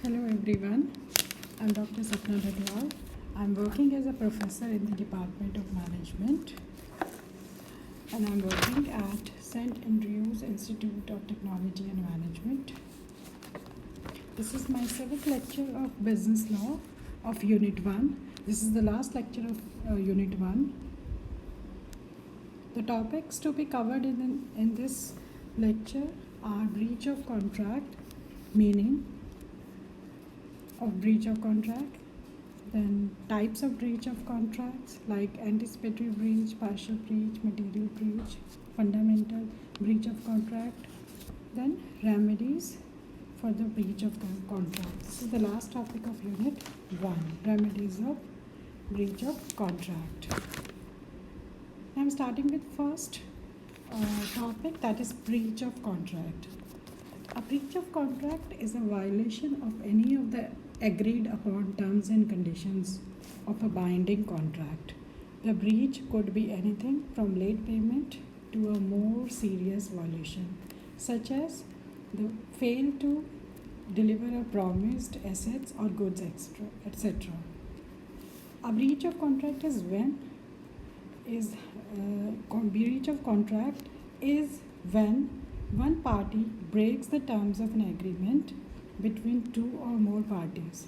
Hello everyone, I'm Dr. Sapna Dadwal. I'm working as a professor in the Department of Management and I'm working at St. Andrews Institute of Technology and Management. This is my 7th lecture of Business Law of Unit 1. This is the last lecture of Unit 1. The topics to be covered in this lecture are breach of contract, meaning of breach of contract, then types of breach of contracts like anticipatory breach, partial breach, material breach, fundamental breach of contract, then remedies for the breach of contract. This is the last topic of Unit 1, remedies of breach of contract. I'm starting with first topic, that is breach of contract. A breach of contract is a violation of any of the agreed upon terms and conditions of a binding contract. The breach could be anything from late payment to a more serious violation, such as the fail to deliver a promised assets or goods, etc. A breach of contract is breach of contract is when one party breaks the terms of an agreement between two or more parties.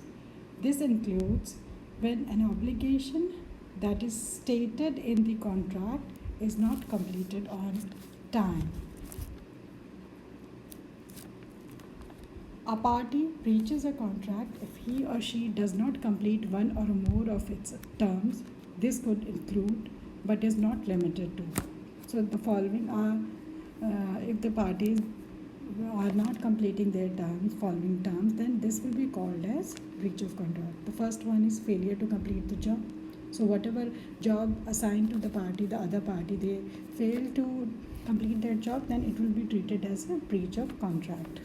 This includes when an obligation that is stated in the contract is not completed on time. A party breaches a contract if he or she does not complete one or more of its terms. This could include but is not limited to. So the following are if the parties are not completing their following terms, then this will be called as breach of contract. The first one is failure to complete the job. So whatever job assigned to the other party, they fail to complete their job, then it will be treated as a breach of contract.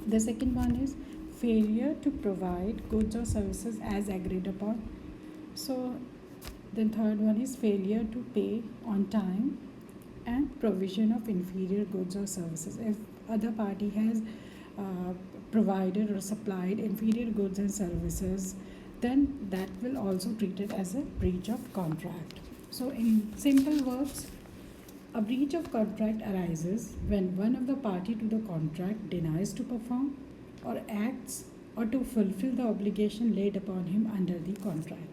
The second one is failure to provide goods or services as agreed upon. So the third one is failure to pay on time and provision of inferior goods or services. If other party has provided or supplied inferior goods and services, then that will also treat it as a breach of contract. So in simple words, a breach of contract arises when one of the party to the contract denies to perform or acts or to fulfill the obligation laid upon him under the contract.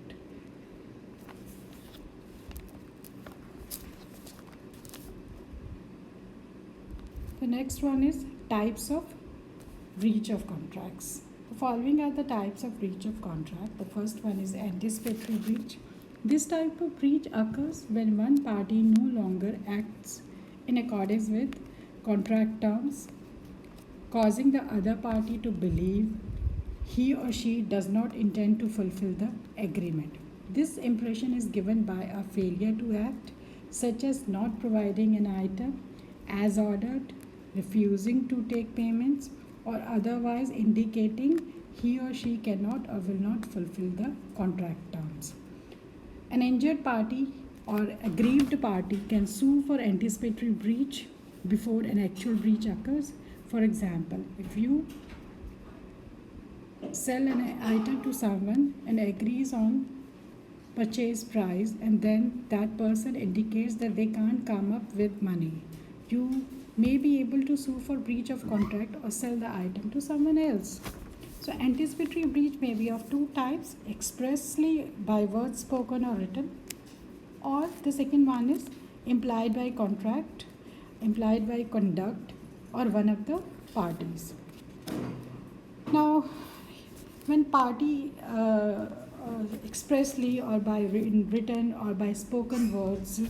The next one is types of breach of contracts. The following are the types of breach of contract. The first one is anticipatory breach. This type of breach occurs when one party no longer acts in accordance with contract terms, causing the other party to believe he or she does not intend to fulfill the agreement. This impression is given by a failure to act, such as not providing an item as ordered, refusing to take payments, or otherwise indicating he or she cannot or will not fulfill the contract terms. An injured party or aggrieved party can sue for anticipatory breach before an actual breach occurs. For example, if you sell an item to someone and agrees on purchase price and then that person indicates that they can't come up with money, you may be able to sue for breach of contract or sell the item to someone else. So anticipatory breach may be of two types: expressly by words spoken or written, or the second one is implied by contract, implied by conduct or one of the parties. Now, when party expressly or by written or by spoken words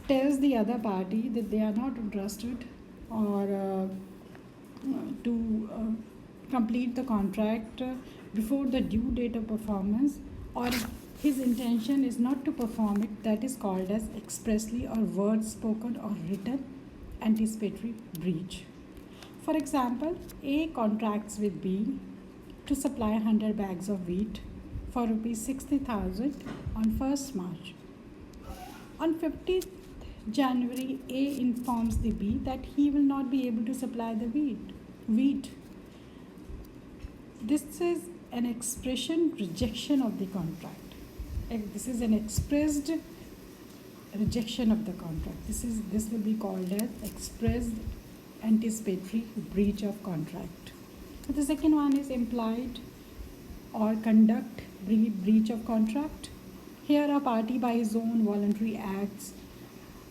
tells the other party that they are not interested or to complete the contract before the due date of performance, or his intention is not to perform it, that is called as expressly or words spoken or written anticipatory breach. For example, A contracts with B to supply 100 bags of wheat for rupees 60,000 on 1st March. On 15th January, A informs the B that he will not be able to supply the wheat. This is an expression rejection of the contract. This is an expressed rejection of the contract. This will be called as expressed anticipatory breach of contract. The second one is implied or conduct breach of contract. Here a party by his own voluntary acts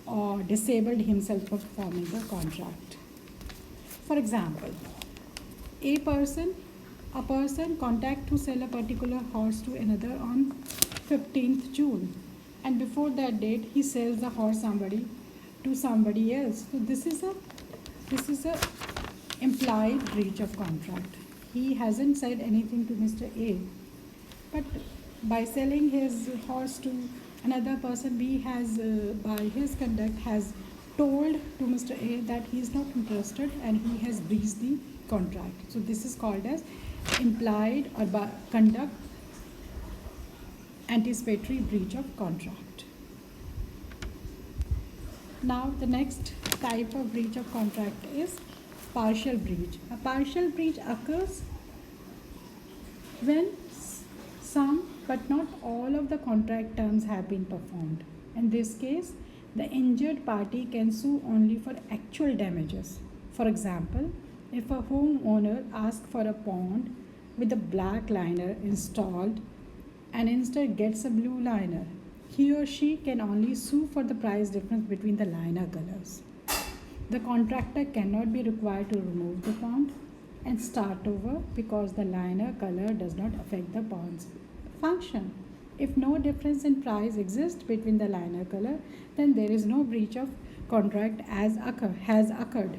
or disabled himself from performing the contract. For example, a person contact to sell a particular horse to another on 15th June, and before that date he sells the horse to somebody else. So this is a implied breach of contract. He hasn't said anything to Mr. A, but by selling his horse to another person, B has by his conduct has told to Mr. A that he is not interested and he has breached the contract. So this is called as implied or by conduct anticipatory breach of contract. Now the next type of breach of contract is partial breach. A partial breach occurs when some but not all of the contract terms have been performed. In this case, the injured party can sue only for actual damages. For example, if a homeowner asks for a pond with a black liner installed and instead gets a blue liner, he or she can only sue for the price difference between the liner colors. The contractor cannot be required to remove the pond and start over because the liner color does not affect the pond's function. If no difference in price exists between the liner color, then there is no breach of contract has occurred.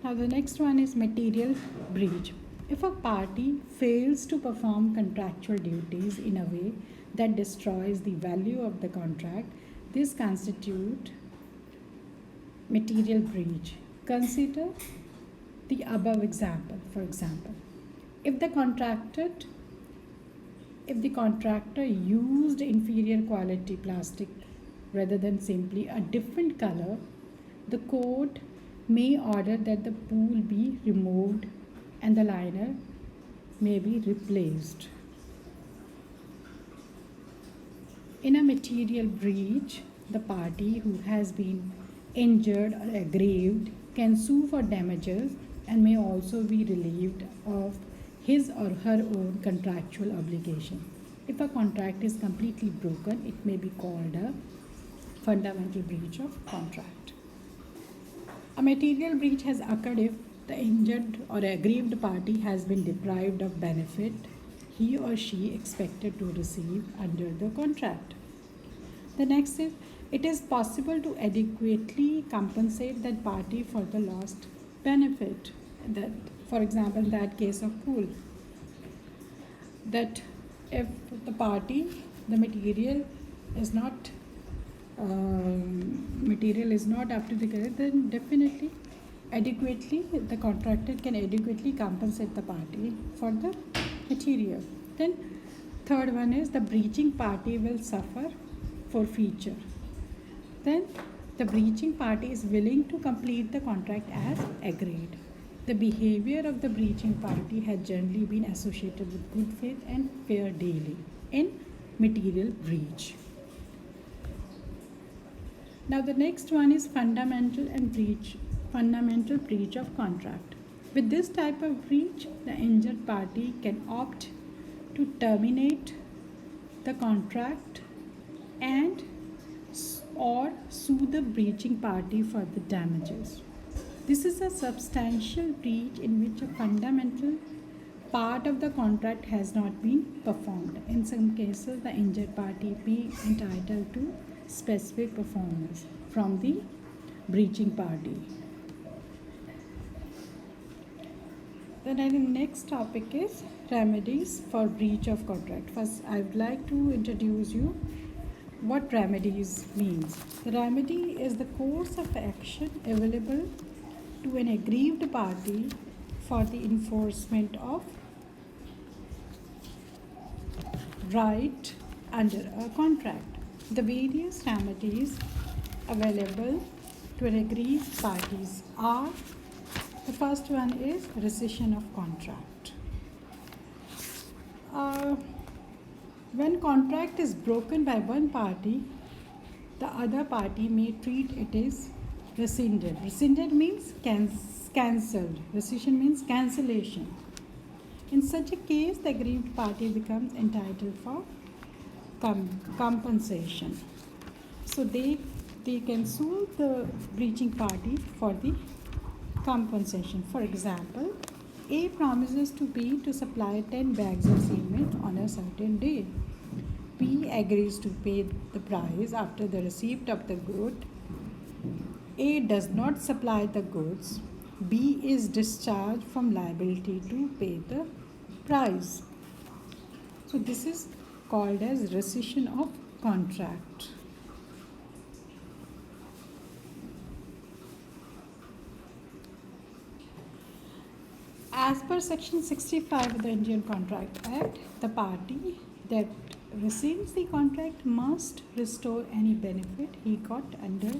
Now the next one is material breach. If a party fails to perform contractual duties in a way that destroys the value of the contract, this constitutes material breach. Consider the above example. For example, if the contractor used inferior quality plastic rather than simply a different color, the court may order that the pool be removed and the liner may be replaced. In a material breach, the party who has been injured or aggrieved can sue for damages and may also be relieved of his or her own contractual obligation. If a contract is completely broken, it may be called a fundamental breach of contract. A material breach has occurred if the injured or aggrieved party has been deprived of benefit he or she expected to receive under the contract. The next is, it is possible to adequately compensate that party for the lost benefit. That, for example, in that case of pool, that if the material is not up to the color, then definitely the contractor can adequately compensate the party for the material. Then third one is the breaching party will suffer forfeiture. Then the breaching party is willing to complete the contract as agreed. The behavior of the breaching party has generally been associated with good faith and fair dealing in material breach. Now the next one is fundamental breach of contract. With this type of breach, the injured party can opt to terminate the contract and or sue the breaching party for the damages. This is a substantial breach in which a fundamental part of the contract has not been performed. In some cases, the injured party be entitled to specific performance from the breaching party. Then the next topic is remedies for breach of contract. First, I would like to introduce you what remedies means. The remedy is the course of action available to an aggrieved party for the enforcement of right under a contract. The various remedies available to an aggrieved parties are The first one is rescission of contract. Uh, when contract is broken by one party, the other party may treat it as rescinded. Rescinded means cancelled. Rescission means cancellation. In such a case, the aggrieved party becomes entitled for compensation. So they can sue the breaching party for the compensation. For example, A promises to B to supply 10 bags of cement on a certain day. B agrees to pay the price after the receipt of the good. A does not supply the goods. B is discharged from liability to pay the price. So this is called as rescission of contract. As per section 65 of the Indian Contract Act, the party that rescinds the contract must restore any benefit he got under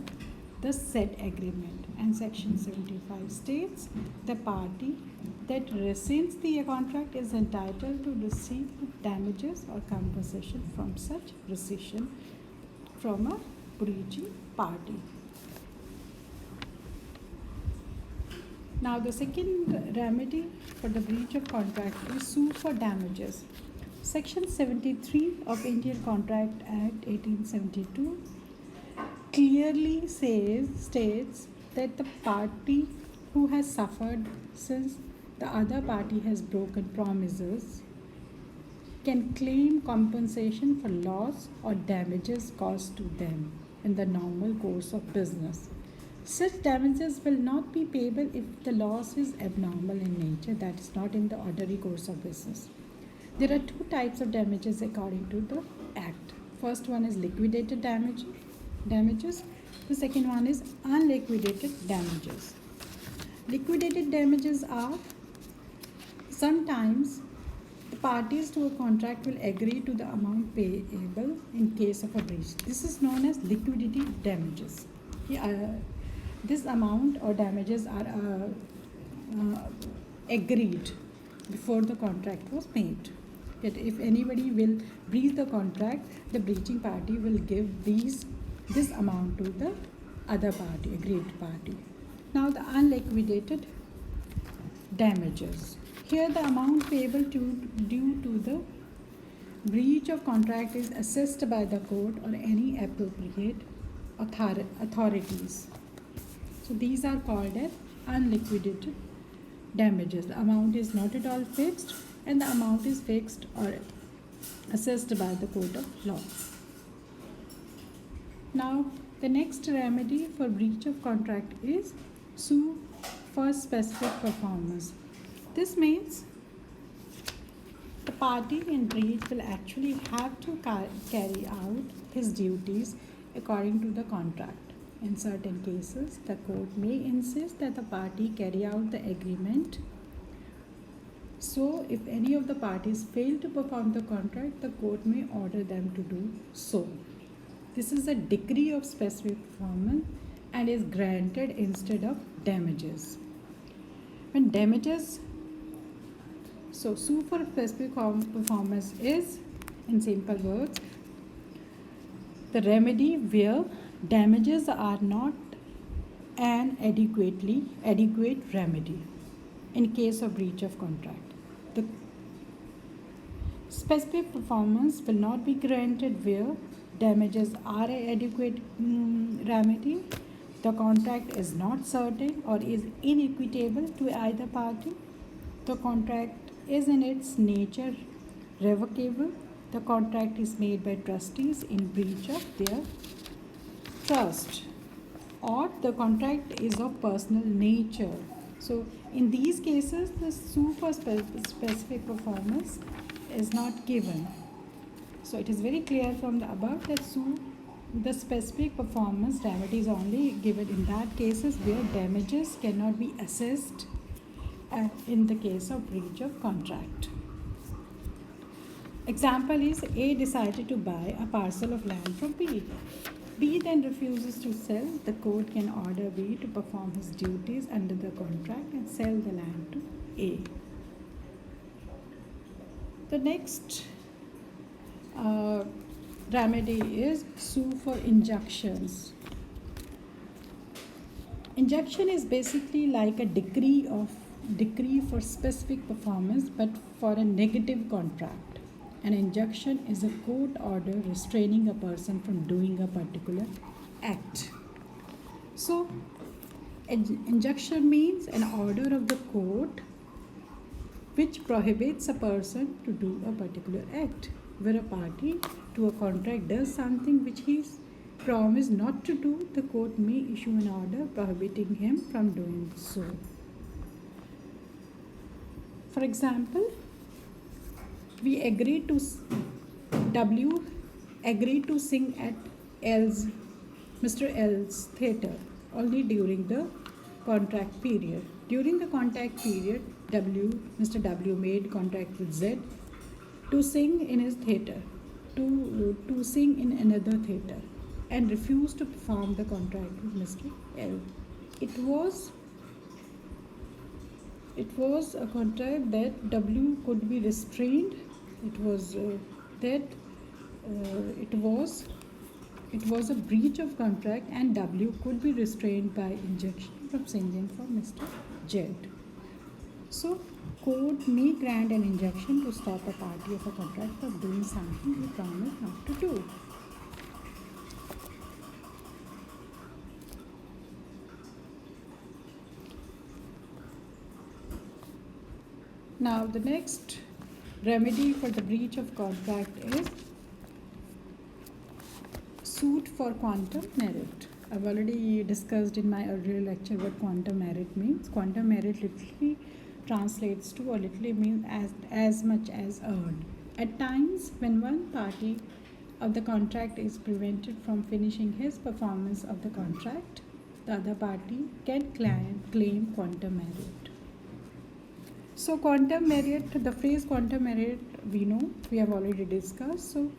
the said agreement. And section 75 states the party that rescinds the contract is entitled to receive damages or compensation from such rescission from a breaching party. Now, the second remedy for the breach of contract is sue for damages. Section 73 of Indian Contract Act 1872 clearly states that the party who has suffered since the other party has broken promises can claim compensation for loss or damages caused to them in the normal course of business. Such damages will not be payable if the loss is abnormal in nature, that is not in the ordinary course of business. There are two types of damages according to the Act. First one is liquidated damages. The second one is unliquidated damages. Liquidated damages are sometimes the parties to a contract will agree to the amount payable in case of a breach. This is known as liquidated damages. This amount or damages are agreed before the contract was made. Yet if anybody will breach the contract, the breaching party will give this amount to the other party, aggrieved party. Now the unliquidated damages. Here the amount payable due to the breach of contract is assessed by the court or any appropriate authorities. So these are called as unliquidated damages. The amount is not at all fixed, and the amount is fixed or assessed by the court of law. Now, the next remedy for breach of contract is sue for specific performance. This means the party in breach will actually have to carry out his duties according to the contract. In certain cases, the court may insist that the party carry out the agreement. So, if any of the parties fail to perform the contract, the court may order them to do so. This is a degree of specific performance and is granted instead of damages. When damages, so sue for specific performance is, in simple words, the remedy where damages are not an adequate remedy in case of breach of contract. The specific performance will not be granted where damages are an adequate remedy, the contract is not certain or is inequitable to either party, the contract is in its nature revocable, the contract is made by trustees in breach of their trust, or the contract is of personal nature. So in these cases, the sue for specific performance is not given. So it is very clear from the above that the specific performance remedy is only given in that cases where damages cannot be assessed in the case of breach of contract. Example is A decided to buy a parcel of land from B. B then refuses to sell, the court can order B to perform his duties under the contract and sell the land to A. The next remedy is sue for injunctions. Injunction is basically like a decree for specific performance but for a negative contract. An injunction is a court order restraining a person from doing a particular act. So, injunction means an order of the court which prohibits a person to do a particular act. Where a party to a contract does something which he is promised not to do, the court may issue an order prohibiting him from doing so. For example, W agreed to sing at Mr. L's theatre only during the contract period. During the contract period, Mr. W made contract with Z to sing in his theatre, to sing in another theatre, and refused to perform the contract with Mr. L. It was a contract that W could be restrained. It was a breach of contract, and W could be restrained by injunction from singing for Mr. Z. So, court may grant an injunction to stop a party of a contract from doing something he promised not to do. Now, the next remedy for the breach of contract is suit for quantum merit. I've already discussed in my earlier lecture what quantum merit means. Quantum merit literally translates to, or literally means as much as earned. At times, when one party of the contract is prevented from finishing his performance of the contract, the other party can claim quantum merit. So, quantum merit, the phrase quantum merit, we know, we have already discussed. So,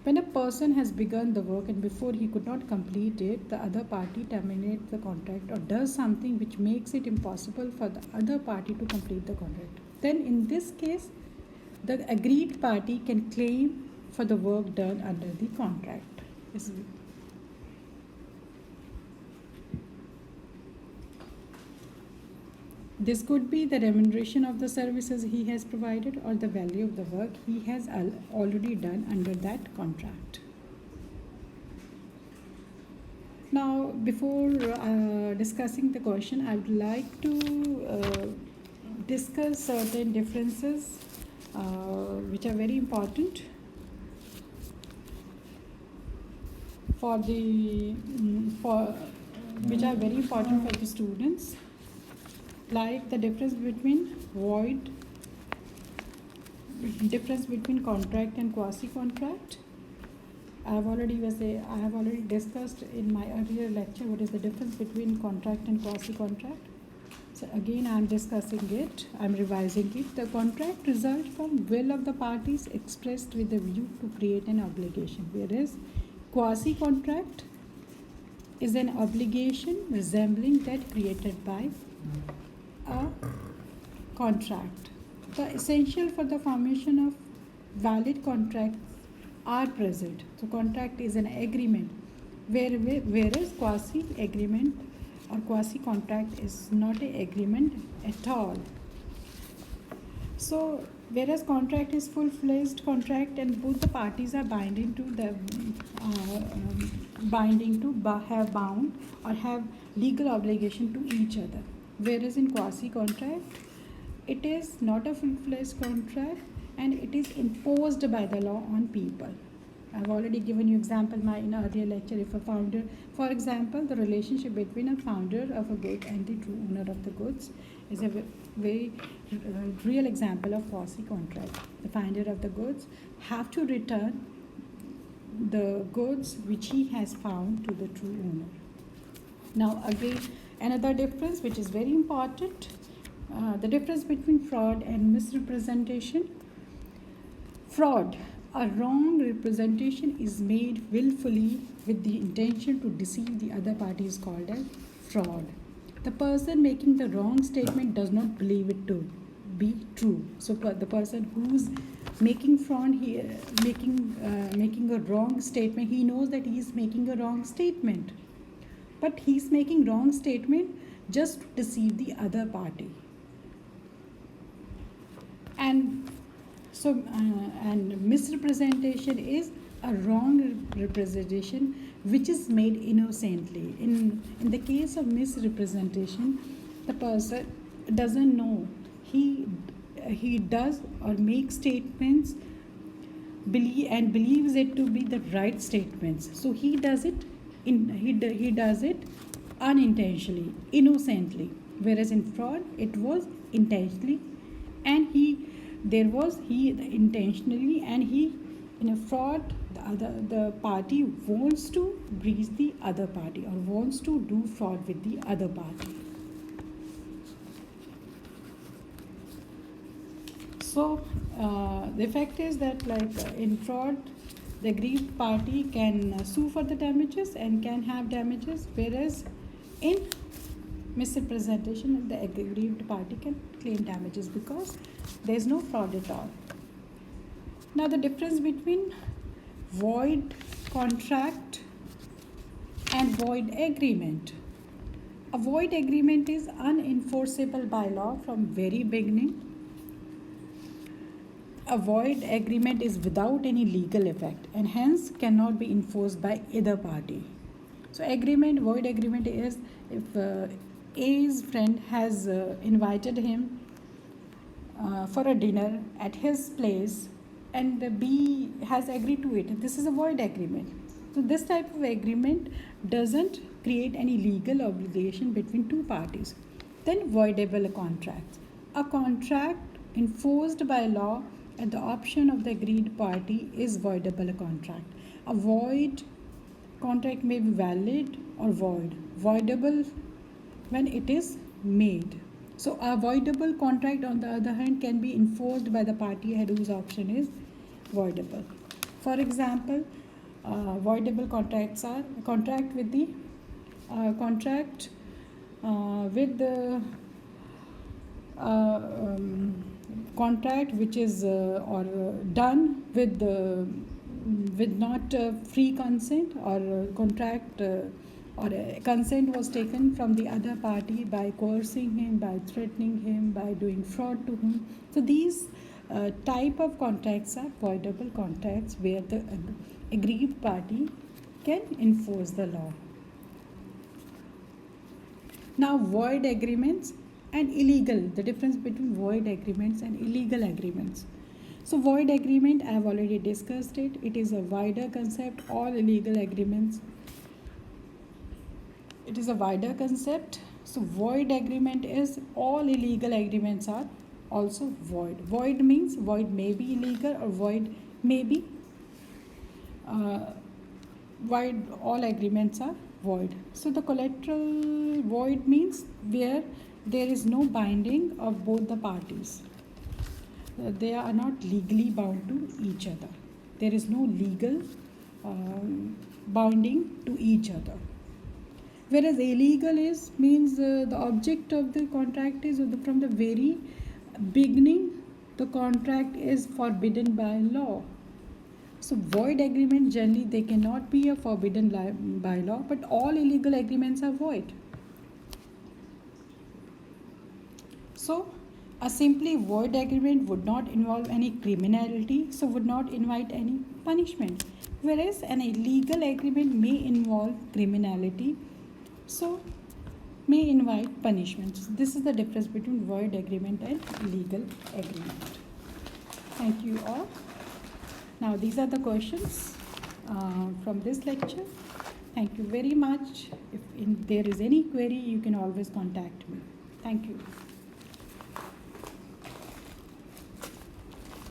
when a person has begun the work and before he could not complete it, the other party terminates the contract or does something which makes it impossible for the other party to complete the contract, then in this case, the agreed party can claim for the work done under the contract. This could be the remuneration of the services he has provided or the value of the work he has already done under that contract. Now, before discussing the question, I would like to discuss certain differences which are very important for the students, like the difference between contract and quasi-contract. I have already discussed in my earlier lecture what is the difference between contract and quasi-contract. So again, I am discussing it. I am revising it. The contract results from will of the parties expressed with a view to create an obligation, whereas quasi-contract is an obligation resembling that created by a contract. The essential for the formation of valid contracts are present. So, contract is an agreement, whereas quasi-agreement or quasi-contract is not an agreement at all. So, whereas contract is full-fledged contract and both the parties are binding to have bound or have legal obligation to each other. Whereas in quasi-contract, it is not a full-fledged contract and it is imposed by the law on people. I have already given you example in an earlier lecture. If a founder, for example, the relationship between a founder of a good and the true owner of the goods is a very real example of quasi-contract. The founder of the goods have to return the goods which he has found to the true owner. Now, again, another difference which is very important, the difference between fraud and misrepresentation. Fraud. A wrong representation is made willfully with the intention to deceive the other party is called as fraud. The person making the wrong statement does not believe it to be true. So the person who's making fraud, making a wrong statement, he knows that he is making a wrong statement, but he's making wrong statement just to deceive the other party. And so and misrepresentation is a wrong representation which is made innocently. In the case of misrepresentation, the person doesn't know, he does or makes statements believes it to be the right statements, so he does it he does it unintentionally, innocently, whereas in fraud it was intentionally, and he intentionally, and he, in a fraud, the party wants to breach the other party or wants to do fraud with the other party. So the effect is that, in fraud, the aggrieved party can sue for the damages and can have damages, whereas in misrepresentation, the aggrieved party can claim damages because there is no fraud at all. Now, the difference between void contract and void agreement. A void agreement is unenforceable by law from very beginning. A void agreement is without any legal effect and hence cannot be enforced by either party. So void agreement is if A's friend has invited him for a dinner at his place and B has agreed to it. This is a void agreement. So this type of agreement doesn't create any legal obligation between two parties. Then voidable contracts. A contract enforced by law at the option of the agreed party is voidable contract. A void contract may be valid or void. Voidable when it is made. So a voidable contract, on the other hand, can be enforced by the party whose option is voidable. For example, voidable contracts are a contract with the contract which is done with not free consent, or contract or consent was taken from the other party by coercing him, by threatening him, by doing fraud to him. So these type of contracts are voidable contracts where the aggrieved party can enforce the law. Now, void agreements and illegal, the difference between void agreements and illegal agreements. So void agreement, I have already discussed it. It is a wider concept. All illegal agreements, it is a wider concept. So void agreement is all illegal agreements are also void. Void means void may be illegal or void may be void. All agreements are void. So the collateral void means where there is no binding of both the parties. They are not legally bound to each other. There is no legal binding to each other. Whereas illegal means the object of the contract is from the very beginning the contract is forbidden by law. So void agreement, generally they cannot be forbidden by law, but all illegal agreements are void. So a simply void agreement would not involve any criminality, so would not invite any punishment. Whereas an illegal agreement may involve criminality, so may invite punishments. This is the difference between void agreement and legal agreement. Thank you all. Now these are the questions from this lecture. Thank you very much. If there is any query, you can always contact me. Thank you.